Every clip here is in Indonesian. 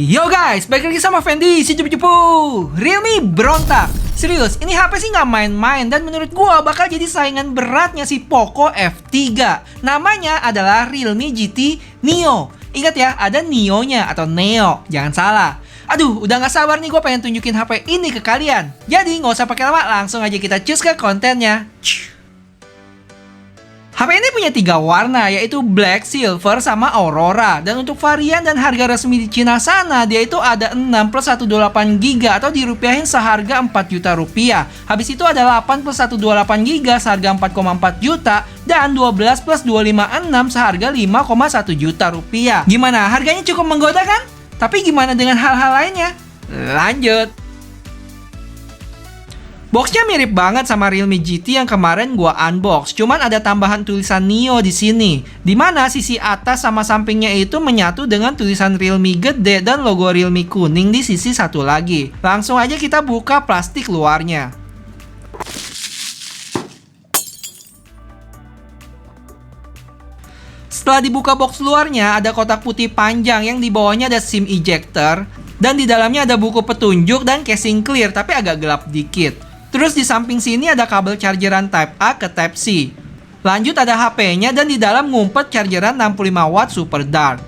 Yo guys, balik lagi sama Fendi, si cupu-cupu. Realme berontak. Serius, ini HP sih nggak main-main dan menurut gua bakal jadi saingan beratnya si Poco F3. Namanya adalah Realme GT Neo. Ingat ya, ada Neo-nya atau Neo, jangan salah. Aduh, udah nggak sabar nih gue pengen tunjukin HP ini ke kalian. Jadi nggak usah pakai lama, langsung aja kita cus ke kontennya. HP ini punya 3 warna, yaitu Black, Silver, sama Aurora. Dan untuk varian dan harga resmi di Cina sana, dia itu ada 6 plus 128 GB atau dirupiahin seharga 4 juta rupiah. Habis itu ada 8 plus 128 GB seharga 4,4 juta. Dan 12 plus 256 seharga 5,1 juta rupiah. Gimana? Harganya cukup menggoda kan? Tapi gimana dengan hal-hal lainnya? Lanjut. Boxnya mirip banget sama Realme GT yang kemarin gua unbox, cuman ada tambahan tulisan Neo di sini, dimana sisi atas sama sampingnya itu menyatu dengan tulisan Realme gede dan logo Realme kuning di sisi satu lagi. Langsung aja kita buka plastik luarnya. Setelah dibuka box luarnya, ada kotak putih panjang yang di bawahnya ada SIM ejector, dan di dalamnya ada buku petunjuk dan casing clear tapi agak gelap dikit. Terus di samping sini ada kabel chargeran Type A ke Type C. Lanjut ada HP-nya dan di dalam ngumpet chargeran 65 watt Super Dart.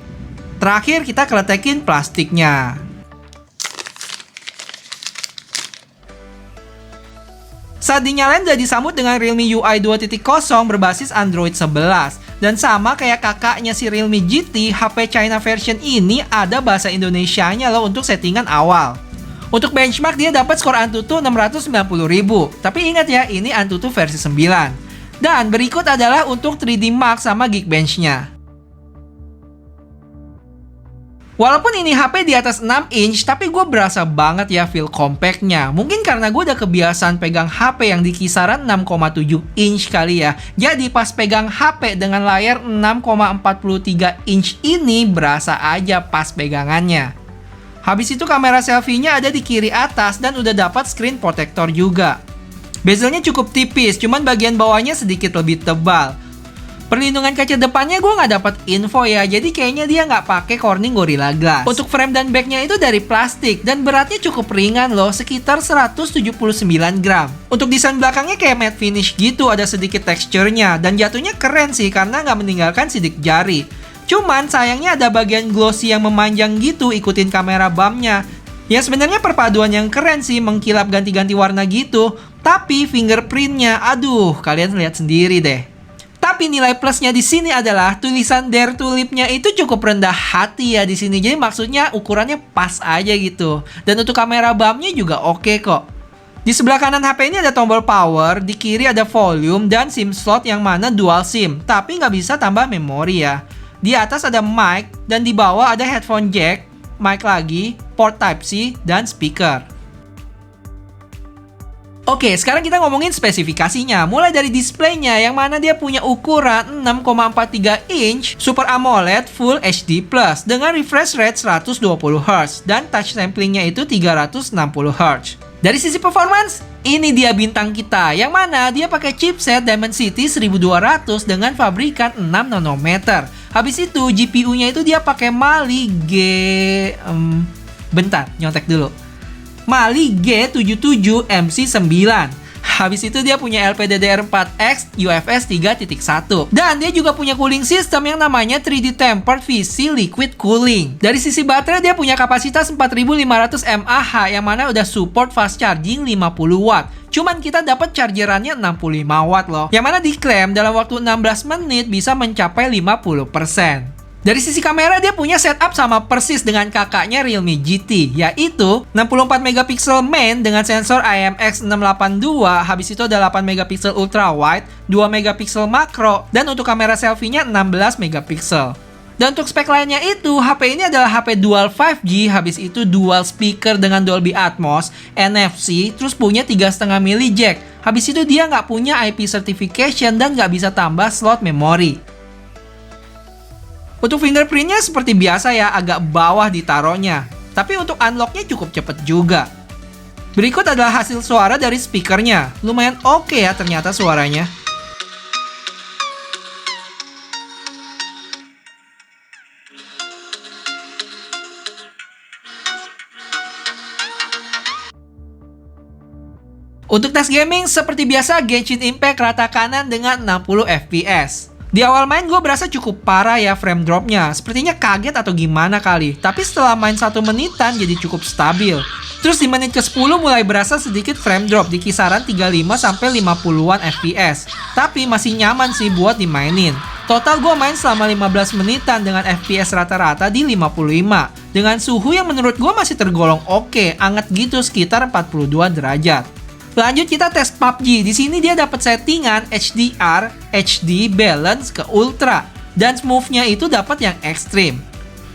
Terakhir kita keletekin plastiknya. Saat dinyalain udah disambut dengan Realme UI 2.0 berbasis Android 11. Dan sama kayak kakaknya si Realme GT, HP China version ini ada bahasa Indonesianya loh untuk settingan awal. Untuk benchmark dia dapat skor Antutu 690.000. Tapi ingat ya, ini Antutu versi 9. Dan berikut adalah untuk 3D Mark sama Geekbench-nya. Walaupun ini HP di atas 6 inch, tapi gue berasa banget ya feel compact-nya. Mungkin karena gue udah kebiasaan pegang HP yang di kisaran 6,7 inch kali ya. Jadi pas pegang HP dengan layar 6,43 inch ini berasa aja pas pegangannya. Habis itu kamera selfie-nya ada di kiri atas dan udah dapat screen protector juga. Bezelnya cukup tipis, cuman bagian bawahnya sedikit lebih tebal. Perlindungan kaca depannya gue nggak dapat info ya, jadi kayaknya dia nggak pakai Corning Gorilla Glass. Untuk frame dan backnya itu dari plastik dan beratnya cukup ringan loh, sekitar 179 gram. Untuk desain belakangnya kayak matte finish gitu, ada sedikit teksturnya dan jatuhnya keren sih karena nggak meninggalkan sidik jari. Cuman sayangnya ada bagian glossy yang memanjang gitu ikutin kamera bumpnya. Ya sebenarnya perpaduan yang keren sih, mengkilap ganti-ganti warna gitu. Tapi fingerprintnya, aduh kalian lihat sendiri deh. Tapi nilai plusnya di sini adalah tulisan Dare to Live-nya itu cukup rendah hati ya di sini. Jadi maksudnya ukurannya pas aja gitu. Dan untuk kamera bumpnya juga oke kok. Di sebelah kanan HP ini ada tombol power, di kiri ada volume dan SIM slot yang mana dual SIM. Tapi nggak bisa tambah memori ya. Di atas ada mic, dan di bawah ada headphone jack, mic lagi, port Type-C, dan speaker. Oke, sekarang kita ngomongin spesifikasinya. Mulai dari displaynya, yang mana dia punya ukuran 6,43 inch, Super AMOLED Full HD+, dengan refresh rate 120Hz, dan touch samplingnya itu 360Hz. Dari sisi performance, ini dia bintang kita, yang mana dia pakai chipset Dimensity 1200 dengan pabrikan 6 nanometer. Habis itu GPU-nya itu dia pakai Mali bentar, nyontek dulu. Mali G77 MC9. Habis itu dia punya LPDDR4X UFS 3.1. Dan dia juga punya cooling system yang namanya 3D Tempered VC Liquid Cooling. Dari sisi baterai dia punya kapasitas 4500 mAh yang mana udah support fast charging 50 watt. Cuman kita dapat chargerannya 65 watt loh. Yang mana diklaim dalam waktu 16 menit bisa mencapai 50%. Dari sisi kamera dia punya setup sama persis dengan kakaknya Realme GT, yaitu 64 megapiksel main dengan sensor IMX682, habis itu ada 8 megapiksel ultra wide, 2 megapiksel makro, dan untuk kamera selfie-nya 16 megapiksel. Dan untuk spek lainnya itu, HP ini adalah HP dual 5G, habis itu dual speaker dengan Dolby Atmos, NFC, terus punya 3,5 mili jack. Habis itu dia nggak punya IP certification dan nggak bisa tambah slot memori. Untuk fingerprintnya seperti biasa ya, agak bawah ditaruhnya. Tapi untuk unlocknya cukup cepet juga. Berikut adalah hasil suara dari speakernya. Lumayan oke ya ternyata suaranya. Untuk tes gaming, seperti biasa Genshin Impact rata kanan dengan 60 fps. Di awal main gue berasa cukup parah ya frame dropnya, sepertinya kaget atau gimana kali. Tapi setelah main 1 menitan jadi cukup stabil. Terus di menit ke-10 mulai berasa sedikit frame drop di kisaran 35-50an fps. Tapi masih nyaman sih buat dimainin. Total gue main selama 15 menitan dengan fps rata-rata di 55. Dengan suhu yang menurut gue masih tergolong oke, anget gitu sekitar 42 derajat. Lanjut kita tes PUBG. Di sini dia dapat settingan HDR, HD, balance ke ultra, dan smooth-nya itu dapat yang ekstrim.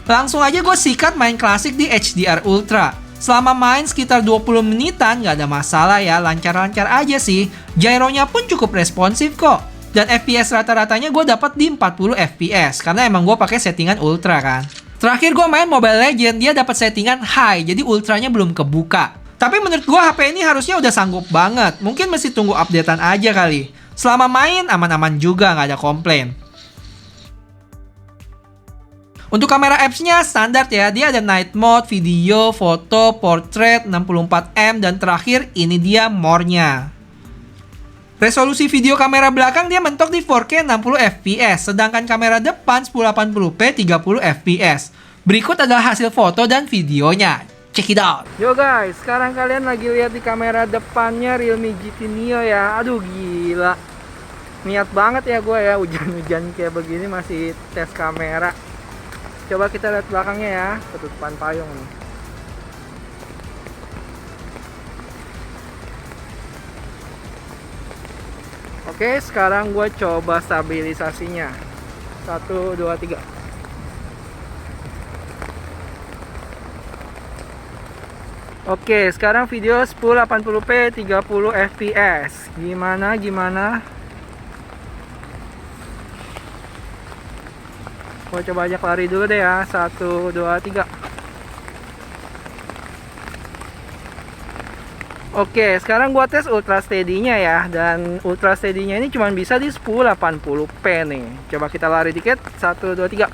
Langsung aja gue sikat main klasik di HDR ultra. Selama main sekitar 20 menitan nggak ada masalah ya, lancar-lancar aja sih. Gyronya pun cukup responsif kok. Dan FPS rata-ratanya gue dapat di 40 FPS karena emang gue pakai settingan ultra kan. Terakhir gue main Mobile Legends, dia dapat settingan high, jadi ultranya belum kebuka. Tapi menurut gue HP ini harusnya udah sanggup banget. Mungkin mesti tunggu updatean aja kali. Selama main aman-aman juga, nggak ada komplain. Untuk kamera apps-nya standar ya. Dia ada night mode, video, foto, portrait, 64M, dan terakhir ini dia more-nya. Resolusi video kamera belakang dia mentok di 4K 60 fps, sedangkan kamera depan 1080p 30 fps. Berikut adalah hasil foto dan videonya. Check it out. Yo guys, sekarang kalian lagi lihat di kamera depannya Realme GT Neo ya. Aduh gila. Niat banget ya gue ya, hujan-hujan kayak begini masih tes kamera. Coba kita lihat belakangnya ya, ketutupan payung nih. Oke, sekarang gue coba stabilisasinya. 1, 2, 3. Oke, sekarang video 1080p 30 fps. Gimana? Gue coba ajak lari dulu deh ya. 1, 2, 3. Oke, sekarang gua tes ultra steady-nya ya. Dan ultra steady-nya ini cuma bisa di 1080p nih. Coba kita lari dikit. 1, 2, 3.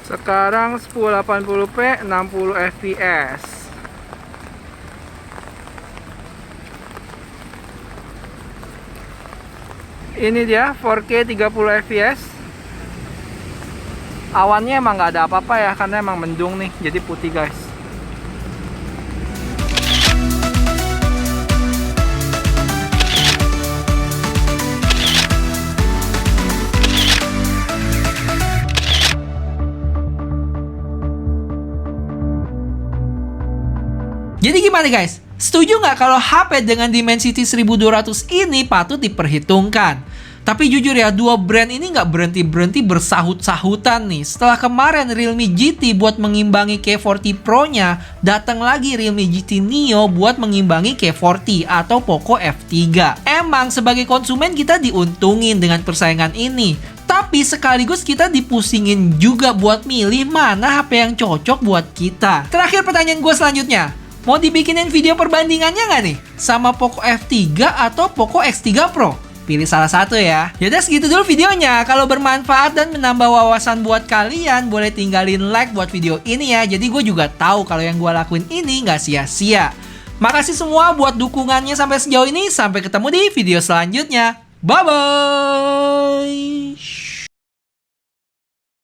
Sekarang 1080p 60 fps. Ini dia 4K 30 fps. Awannya emang nggak ada apa-apa ya, karena emang mendung nih, jadi putih guys. Jadi gimana guys? Setuju nggak kalau HP dengan Dimensity 1200 ini patut diperhitungkan? Tapi jujur ya, dua brand ini nggak berhenti-berhenti bersahut-sahutan nih. Setelah kemarin Realme GT buat mengimbangi K40 Pro-nya, datang lagi Realme GT Neo buat mengimbangi K40 atau Poco F3. Emang sebagai konsumen kita diuntungin dengan persaingan ini. Tapi sekaligus kita dipusingin juga buat milih mana HP yang cocok buat kita. Terakhir pertanyaan gue selanjutnya. Mau dibikinin video perbandingannya nggak nih? Sama Poco F3 atau Poco X3 Pro? Pilih salah satu ya. Yaudah segitu dulu videonya. Kalau bermanfaat dan menambah wawasan buat kalian, boleh tinggalin like buat video ini ya. Jadi gue juga tahu kalau yang gue lakuin ini nggak sia-sia. Makasih semua buat dukungannya sampai sejauh ini. Sampai ketemu di video selanjutnya. Bye-bye!